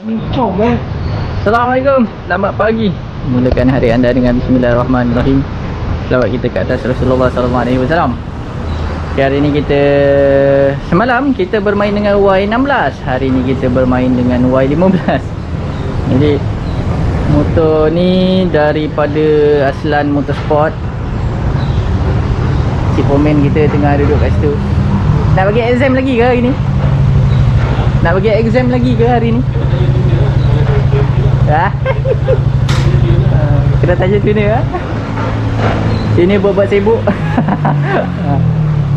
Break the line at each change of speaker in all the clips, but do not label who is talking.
Assalamualaikum, selamat pagi. Mulakan hari anda dengan Bismillahirrahmanirrahim. Selawat kita ke atas Rasulullah SAW. Hari ini kita, semalam kita bermain dengan Y16. Hari ini kita bermain dengan Y15. Jadi motor ni daripada Aslan Motorsport. Si Pomen kita tengah duduk kat situ. Nak bagi exam lagi ke hari ni? Nak bagi exam lagi ke hari ni? Kena tanya tuner lah. Sini buat-buat sibuk.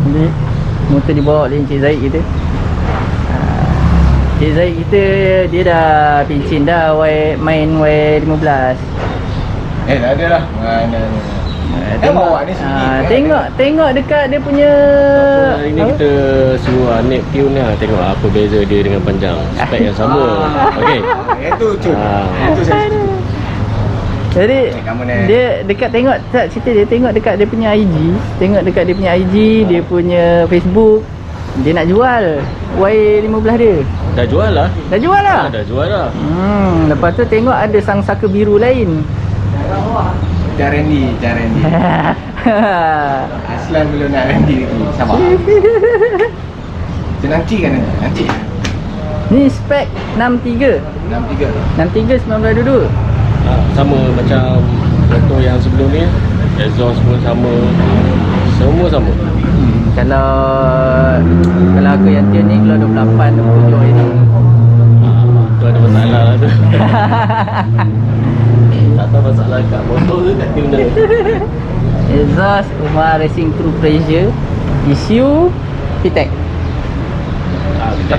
Jadi motor dibawa oleh Encik Zaid kita. Encik Zaid kita, dia dah pincin dah main Y15.
Tak ada lah.
Tengok dekat dia punya.
Ini kita suruh Anik tune lah. Tengok apa beza dia dengan panjang. Spek yang sama. Okey.
Itu Itu saya setuju.
Jadi dia dekat tengok tak cerita dia, tengok dekat dia punya IG, tengok dekat dia punya IG, dia punya Facebook. Dia nak jual Y15 dia.
Dah jual lah.
Dah jual lah.
Dah jual lah.
Lepas tu tengok ada sang saka biru lain.
Randy. Aslan belum nak Randy lagi. Sabar. Nanti kan nanti.
Ni spek 63. 63 1922.
Sama macam motor yang sebelum ni. Exhaust pun sama. Semua sama.
Kalau aku yang tune ni kalau 28 27 ini.
Tu ada masalah lah tu. Tak tahu masalah kat motor ke kat tuner.
Exhaust Umar Racing True Pressure. Issue Pitec.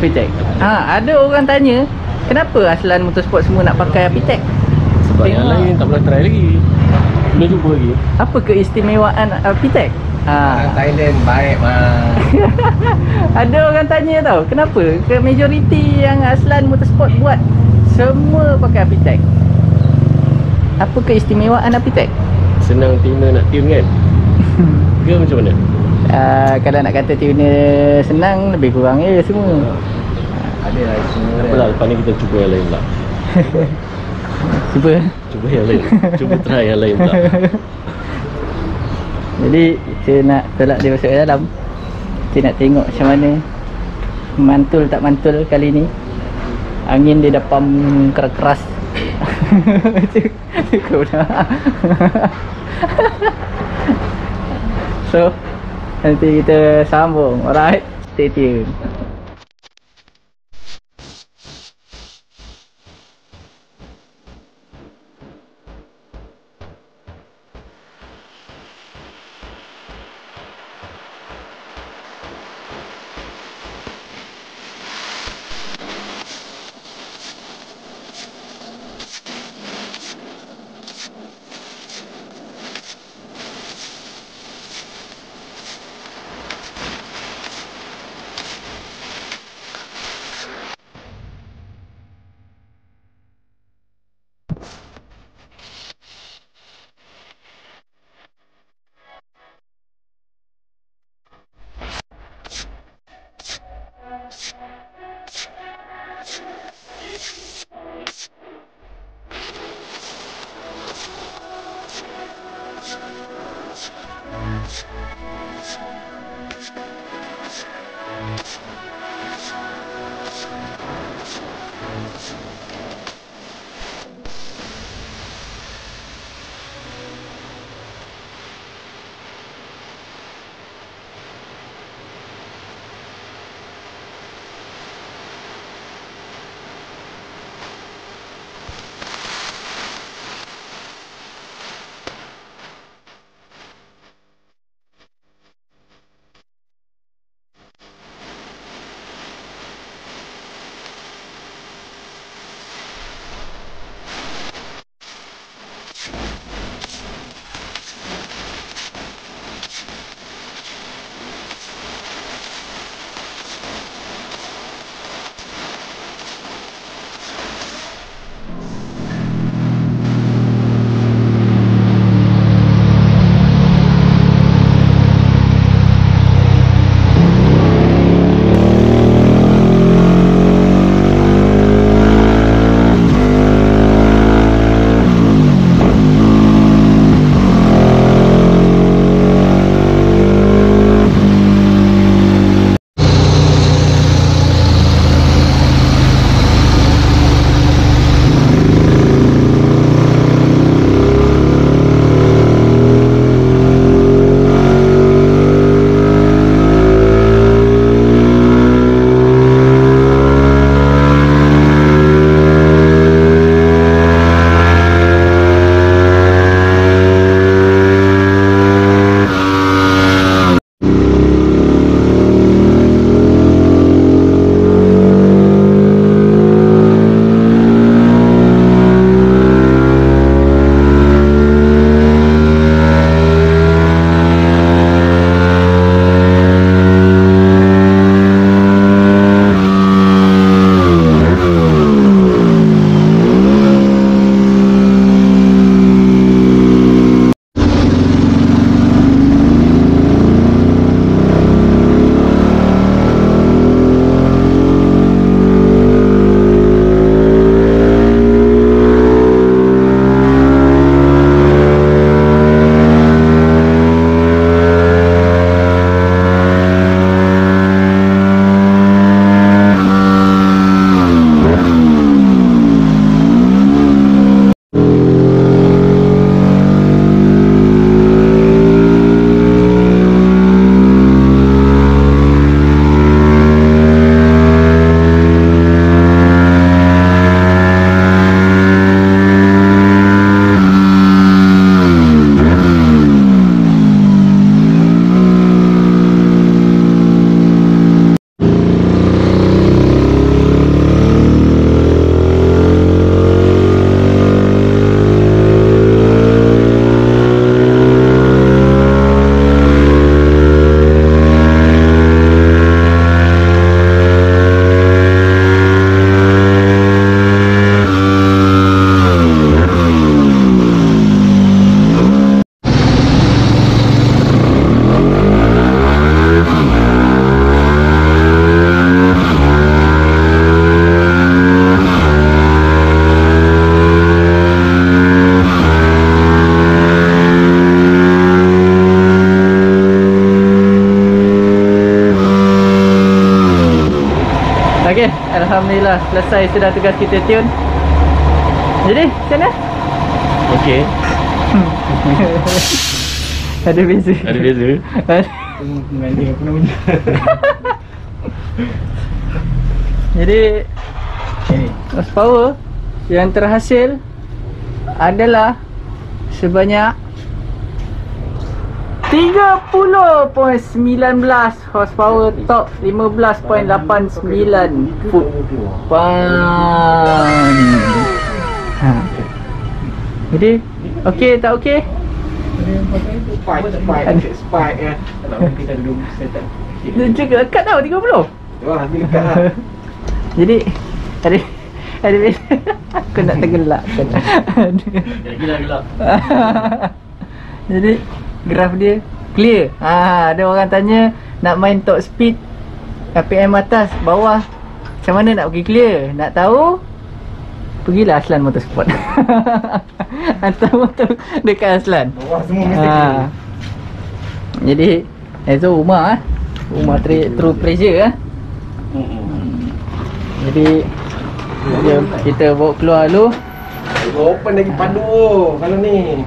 Pitec. Ada orang tanya, kenapa Aslan Motorsport semua nak pakai Pitec?
Sebab yang lain tak pernah try lagi. Belum jumpa lagi.
Apa keistimewaan Pitec?
Thailand baik mah.
Ada orang tanya tau, kenapa ke majoriti yang Aslan Motorsport buat semua pakai Pitec? Apa keistimewaan Pitec?
Senang tuner nak tune kan? Ke macam mana?
Kalau nak kata tuner senang, lebih kurang je semua.
Ada lah semua.
Apa lah, lepas ni kita cuba yang lain pula. Cuba yang lain. Cuba try yang lain pula.
Jadi kita nak tolak dia masuk ke dalam. Kita nak tengok macam mana mantul tak mantul kali ni. Angin dia dah pump keras-keras. Cukup dah. So nanti kita sambung. Alright, stay tune. Alhamdulillah selesai sudah tugas kita tune. Jadi macam mana?
Okey.
Ada beza.
Ada beza.
Mengandung aku nak minta.
Jadi horsepower yang terhasil adalah sebanyak 30.19 horsepower top 15.89 foot pound. Jadi okey tak okey?
Spike ya. Kalau kita duduk setan.
Dia juga dekat tau 30.
Wah, ni dekat lah.
Jadi ada beza. Aku nak tergelak kan.
Gila.
Jadi graf dia clear. Ada orang tanya nak main top speed RPM atas, bawah, macam mana nak pergi clear? Nak tahu? Pergilah Aslan Motorsport. Hantar motor dekat Aslan.
Bawah semua mesti clear.
Jadi Ezo Umar True Pressure Jadi jom kita bawa keluar dulu.
Open lagi padu kalau ni.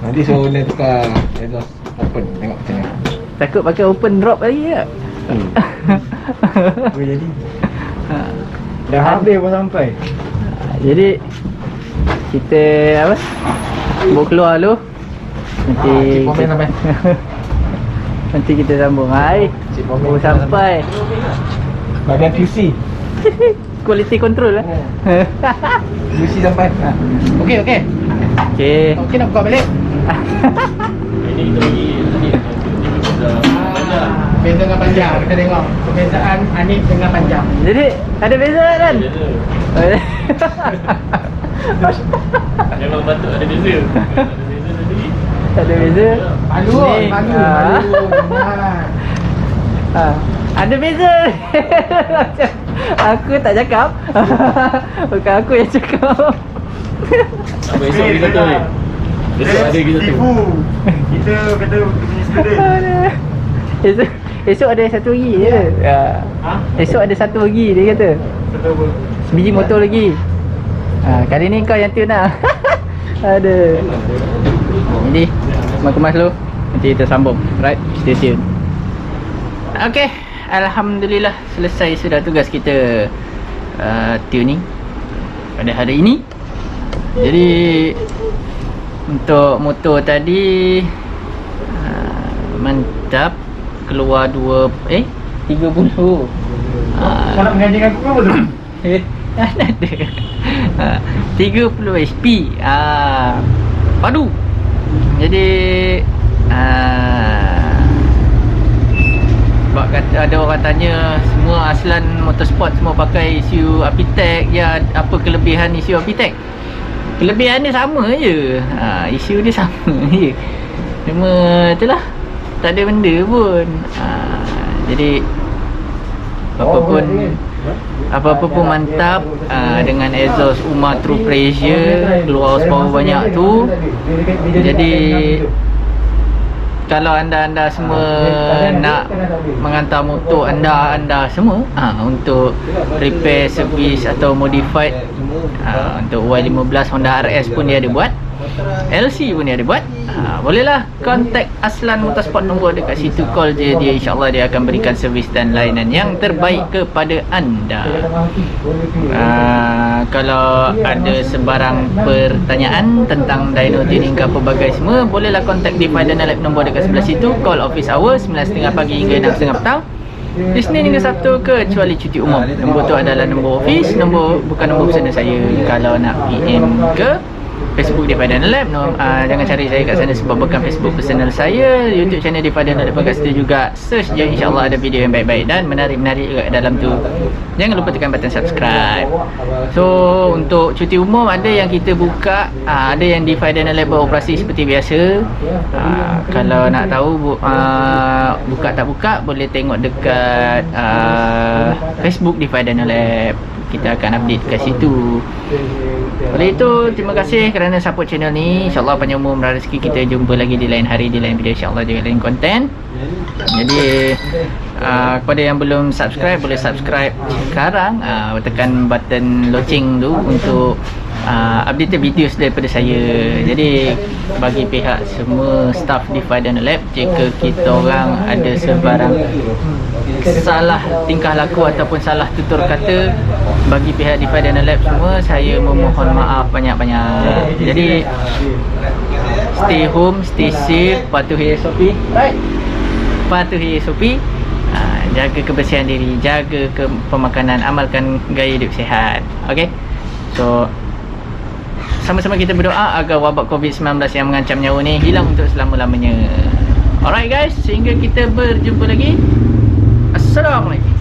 Nanti suruh dia tukar exhaust open, tengok macam mana.
Takut pakai open drop lagi tak?
Boleh jadi. Dah habis pun sampai.
Jadi kita apa? Bawa keluar dulu. Nanti
komen sampai.
nanti kita sambung. Hai. Baru sampai.
Bagian QC.
Quality control lah.
QC sampai. Okey.
Okey.
Okey nak buka balik.
Ini kita bagi tadi.
Beza dengan panjang. Kita tengok perbezaan Anip dengan panjang.
Jadi ada beza kan?
Memang patut ada beza. Ada beza tadi.
Ada beza.
Malu.
Ada beza. Aku tak cakap. Bukan aku yang cakap.
Apa esok lagi satu ni? Esok ada lagi satu.
Kita kata punya student.
Esok ada satu lagi je. Esok ada satu lagi dia kata. Sebiji motor lagi. Kali ni kau yang tune lah. Ada. Jadi kemas dulu. Nanti kita sambung. Right, stay tune. Okay, alhamdulillah selesai sudah tugas kita tuning pada hari ini. Jadi untuk motor tadi mantap, keluar 30.
Kau nak mengganjing aku ke apa tu?
Ada 30 HP padu. Jadi sebab kata ada orang tanya semua Aslan Motorsport semua pakai ECU Apitec, ya apa kelebihan ECU Apitec? Kelebihan dia sama je. ECU dia sama je. Cuma itulah, tak ada benda pun. Jadi apa pun mantap. Dengan exhaust Umar True Pressure, keluar horsepower banyak tu. Jadi kalau anda semua nak menghantar motor anda semua untuk repair, service atau modified, untuk Y15 Honda RS pun dia ada buat, LC pun dia ada buat, bolehlah contact Aslan Motorsport, nombor dekat situ, call je dia, insyaAllah dia akan berikan servis dan layanan yang terbaik kepada anda. Kalau ada sebarang pertanyaan tentang dyno tuning ke apa bagai semua, bolehlah contact di Faidan Lab, nombor dekat sebelah situ. Call office hour 9.30 pagi hingga 6.30 petang, Isnin hingga Sabtu kecuali cuti umum. Nombor tu adalah nombor office, bukan nombor personal saya. Kalau nak PM ke Facebook di Faidan Lab, jangan cari saya kat sana sebab bukan Facebook personal saya. YouTube channel di Faidan Lab kat situ juga. Search je, insyaAllah ada video yang baik-baik dan menarik-menarik juga dalam tu. Jangan lupa tekan button subscribe. So untuk cuti umum ada yang kita buka, ada yang di Faidan Lab beroperasi seperti biasa. Kalau nak tahu buka tak buka, boleh tengok dekat Facebook di Faidan Lab. Kita akan update kat situ. Oleh itu, terima kasih kerana support channel ni. InsyaAllah panjang umur murah rezeki. Kita jumpa lagi di lain hari, di lain video, InsyaAllah juga lain konten. Jadi Kepada yang belum subscribe, boleh subscribe sekarang. Tekan button loceng tu untuk update video daripada saya. Jadi bagi pihak semua staff di Fadana Lab, jika kita orang ada sebarang salah tingkah laku ataupun salah tutur kata, bagi pihak di Fadana Lab semua, saya memohon maaf banyak-banyak. Jadi stay home, stay safe, patuhi SOP. Patuhi SOP. Jaga kebersihan diri, jaga pemakanan, amalkan gaya hidup sihat. Okay, so sama-sama kita berdoa agar wabak COVID-19 yang mengancam nyawa ni hilang untuk selama-lamanya. Alright guys, sehingga kita berjumpa lagi. Assalamualaikum.